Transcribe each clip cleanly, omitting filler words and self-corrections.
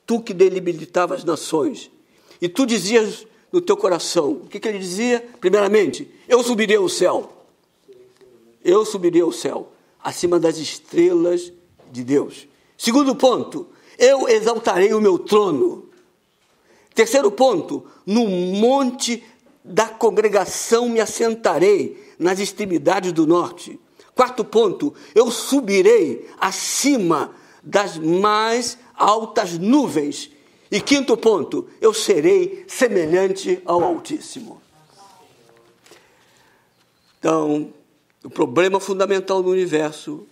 tu que debilitava as nações. E tu dizias no teu coração, o que ele dizia? Primeiramente, eu subirei ao céu. Eu subirei ao céu, acima das estrelas de Deus. Segundo ponto, eu exaltarei o meu trono. Terceiro ponto, no monte da congregação me assentarei, nas extremidades do norte. Quarto ponto, eu subirei acima das mais altas nuvens. E quinto ponto, eu serei semelhante ao Altíssimo. Então, o problema fundamental do universo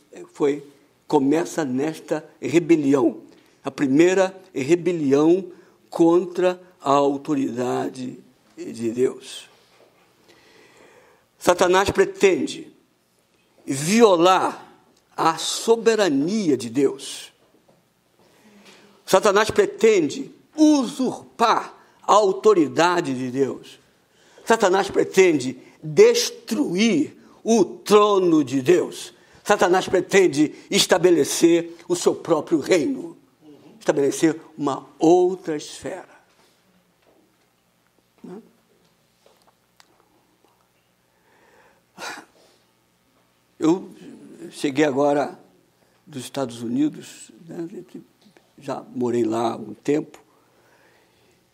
começa nesta rebelião. A primeira rebelião contra a autoridade de Deus. Satanás pretende violar a soberania de Deus. Satanás pretende usurpar a autoridade de Deus. Satanás pretende destruir o trono de Deus. Satanás pretende estabelecer o seu próprio reino, estabelecer uma outra esfera. Eu cheguei agora dos Estados Unidos, né? Já morei lá há um tempo,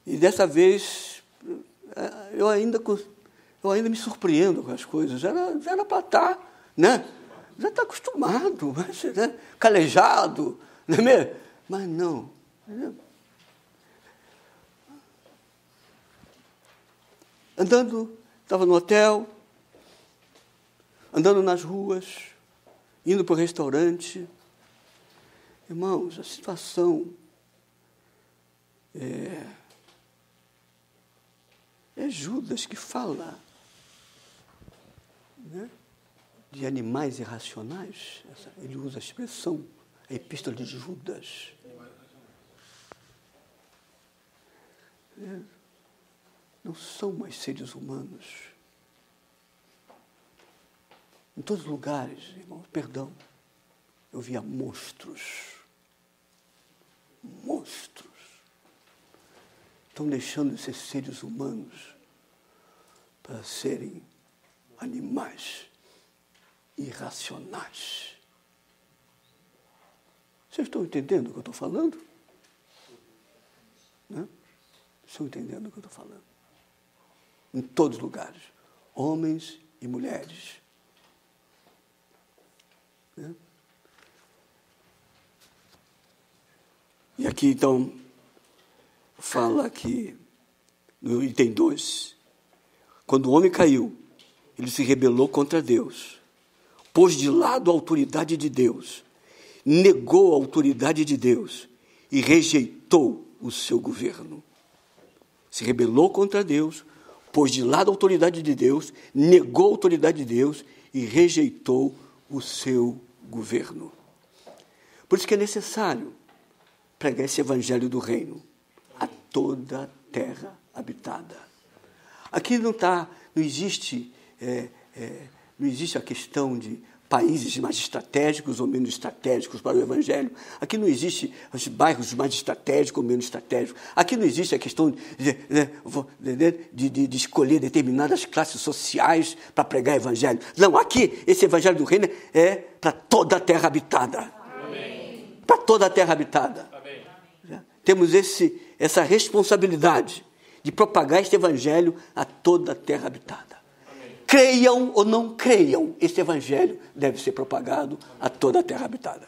e dessa vez eu ainda me surpreendo com as coisas. Era para estar, né? Já está acostumado, né? Calejado, não é mesmo? Mas não. Andando, estava no hotel, andando nas ruas, indo para o restaurante. Irmãos, a situação é Judas que fala, né, de animais irracionais. Ele usa a expressão, a epístola de Judas. Não são mais seres humanos. Em todos os lugares, irmãos, perdão, eu via monstros. Monstros. Estão deixando de ser seres humanos para serem animais irracionais. Vocês estão entendendo o que eu estou falando? Né? Estão entendendo o que eu estou falando? Em todos os lugares, homens e mulheres. Né? E aqui, então, fala que, no item 2, quando o homem caiu, ele se rebelou contra Deus, pôs de lado a autoridade de Deus, negou a autoridade de Deus e rejeitou o seu governo. Se rebelou contra Deus, pôs de lado a autoridade de Deus, negou a autoridade de Deus e rejeitou o seu governo. Por isso que é necessário pregar esse evangelho do reino a toda a terra habitada. Aqui não existe a questão de países mais estratégicos ou menos estratégicos para o evangelho. Aqui não existe os bairros mais estratégicos ou menos estratégicos. Aqui não existe a questão de escolher determinadas classes sociais para pregar evangelho. Não, aqui esse evangelho do reino é para toda a terra habitada. Para toda a terra habitada. Amém. Temos essa responsabilidade de propagar este evangelho a toda a terra habitada. Amém. Creiam ou não creiam, este evangelho deve ser propagado a toda a terra habitada.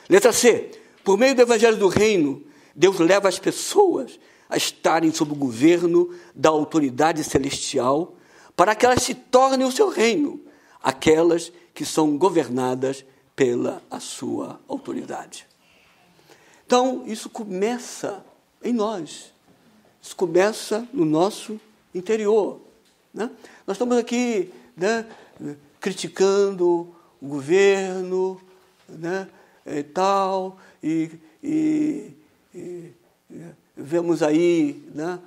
Letra C. Por meio do evangelho do reino, Deus leva as pessoas a estarem sob o governo da autoridade celestial para que elas se tornem o seu reino, aquelas que são governadas pela a sua autoridade. Então, isso começa em nós. Isso começa no nosso interior. Né? Nós estamos aqui, né, criticando o governo, né, e tal, e vemos aí, né,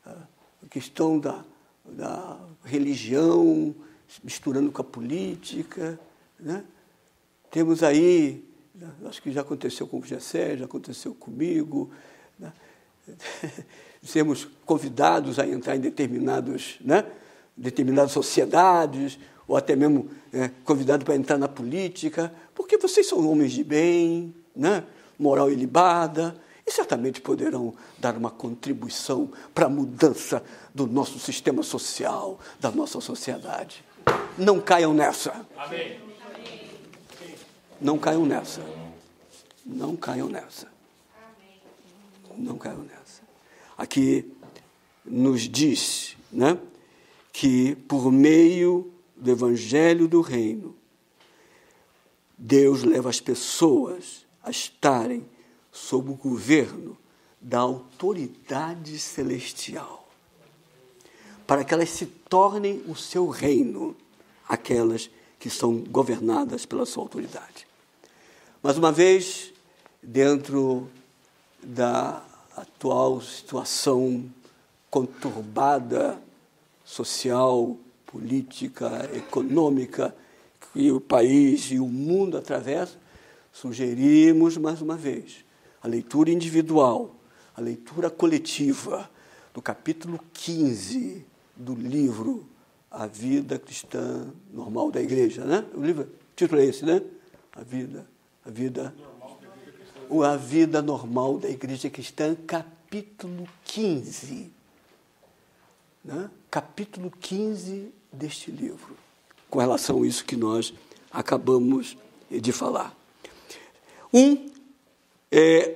a questão da religião misturando com a política, né? Temos aí Acho que já aconteceu com o Gessé, já aconteceu comigo, né? Sermos convidados a entrar em determinadas sociedades, ou até mesmo convidados para entrar na política, porque vocês são homens de bem, né? Moral ilibada, e certamente poderão dar uma contribuição para a mudança do nosso sistema social, da nossa sociedade. Não caiam nessa. Amém. Não caiam nessa. Não caiam nessa. Não caiam nessa. Aqui nos diz, né, que por meio do Evangelho do Reino, Deus leva as pessoas a estarem sob o governo da autoridade celestial, para que elas se tornem o seu reino, aquelas que são governadas pela sua autoridade. Mais uma vez, dentro da atual situação conturbada, social, política, econômica, que o país e o mundo atravessam, sugerimos, mais uma vez, a leitura individual, a leitura coletiva do capítulo 15 do livro A Vida Cristã Normal da Igreja, né? O título é esse, né? A Vida Normal da Igreja Cristã, capítulo 15. Né? Capítulo 15 deste livro, com relação a isso que nós acabamos de falar.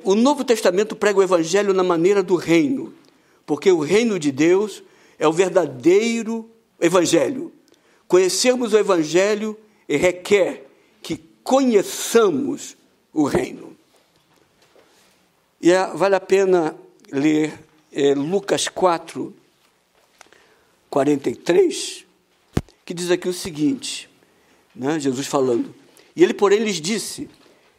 O Novo Testamento prega o Evangelho na maneira do reino, porque o reino de Deus é o verdadeiro Evangelho. Conhecermos o Evangelho requer que conheçamos o reino. E vale a pena ler Lucas 4, 43, que diz aqui o seguinte, né, Jesus falando: e ele, porém, lhes disse: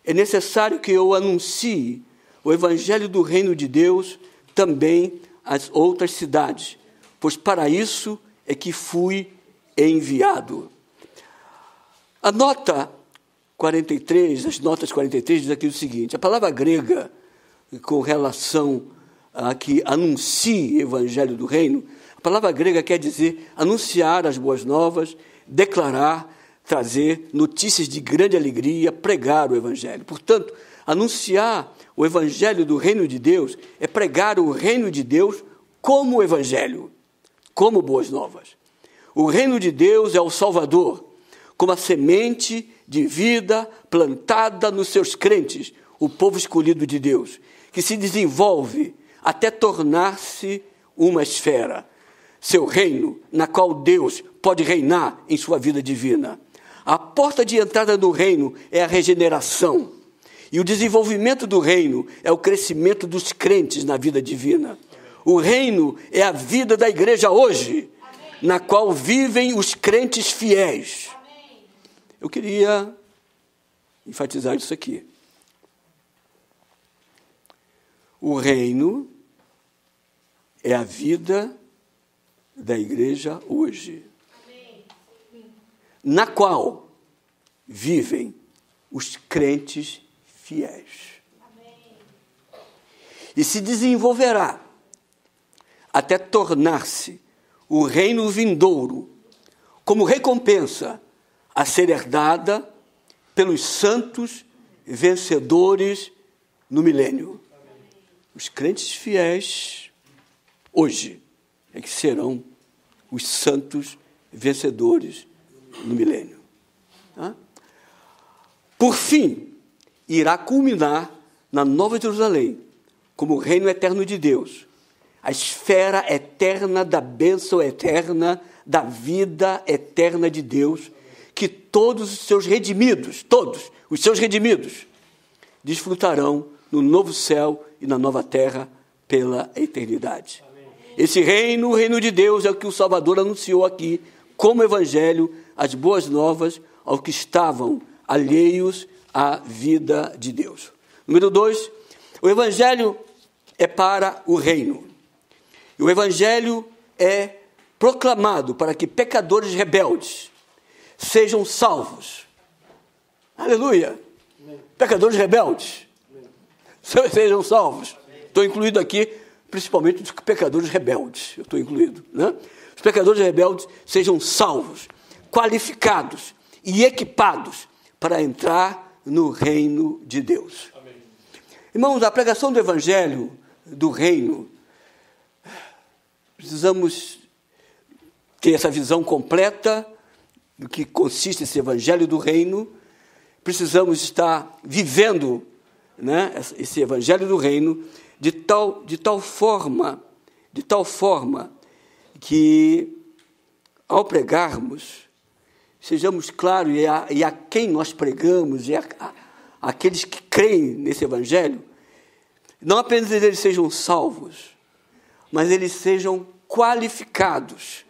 é necessário que eu anuncie o Evangelho do Reino de Deus também às outras cidades, pois para isso é que fui enviado. A nota 43, as notas 43, diz aqui o seguinte: a palavra grega, com relação a que anuncie o Evangelho do Reino, a palavra grega quer dizer anunciar as boas novas, declarar, trazer notícias de grande alegria, pregar o Evangelho. Portanto, anunciar o Evangelho do Reino de Deus é pregar o Reino de Deus como Evangelho, como boas novas. O Reino de Deus é o Salvador, como a semente de vida plantada nos seus crentes, o povo escolhido de Deus, que se desenvolve até tornar-se uma esfera, seu reino, na qual Deus pode reinar em sua vida divina. A porta de entrada do reino é a regeneração, e o desenvolvimento do reino é o crescimento dos crentes na vida divina. O reino é a vida da igreja hoje, na qual vivem os crentes fiéis. Eu queria enfatizar isso aqui. O reino é a vida da igreja hoje, na qual vivem os crentes fiéis. E se desenvolverá até tornar-se o reino vindouro, como recompensa a ser herdada pelos santos vencedores no milênio. Os crentes fiéis hoje é que serão os santos vencedores no milênio. Por fim, irá culminar na Nova Jerusalém, como o reino eterno de Deus, a esfera eterna da bênção eterna, da vida eterna de Deus, que todos os seus redimidos, desfrutarão no novo céu e na nova terra pela eternidade. Amém. Esse reino, o reino de Deus, é o que o Salvador anunciou aqui, como evangelho, as boas novas aos que estavam alheios à vida de Deus. Número 2, o evangelho é para o reino. E o evangelho é proclamado para que pecadores rebeldes sejam salvos. Aleluia! Pecadores rebeldes, sejam salvos. Estou incluído aqui, principalmente os pecadores rebeldes. Eu estou incluído, né? Os pecadores rebeldes sejam salvos, qualificados e equipados para entrar no reino de Deus. Amém. Irmãos, a pregação do Evangelho do Reino, precisamos ter essa visão completa do que consiste esse Evangelho do Reino. Precisamos estar vivendo, né, esse Evangelho do Reino de tal forma que, ao pregarmos, sejamos claros, e a quem nós pregamos, e aqueles que creem nesse Evangelho, não apenas eles sejam salvos, mas eles sejam qualificados.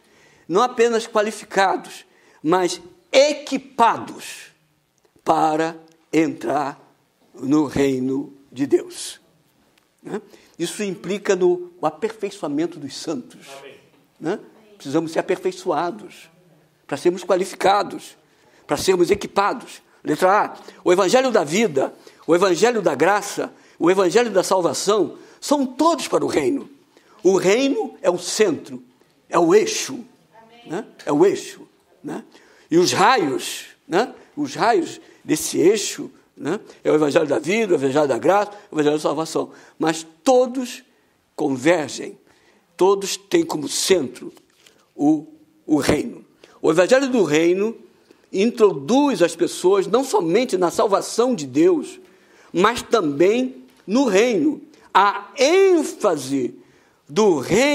Não apenas qualificados, mas equipados para entrar no reino de Deus. Isso implica no aperfeiçoamento dos santos. Né? Precisamos ser aperfeiçoados para sermos qualificados, para sermos equipados. Letra A, o Evangelho da vida, o Evangelho da graça, o Evangelho da salvação, são todos para o reino. O reino é o centro, é o eixo. Né? É o eixo. Né? E os raios, né? Os raios desse eixo, né? É o Evangelho da vida, o Evangelho da graça, o Evangelho da salvação. Mas todos convergem, todos têm como centro o reino. O Evangelho do Reino introduz as pessoas não somente na salvação de Deus, mas também no reino. A ênfase do reino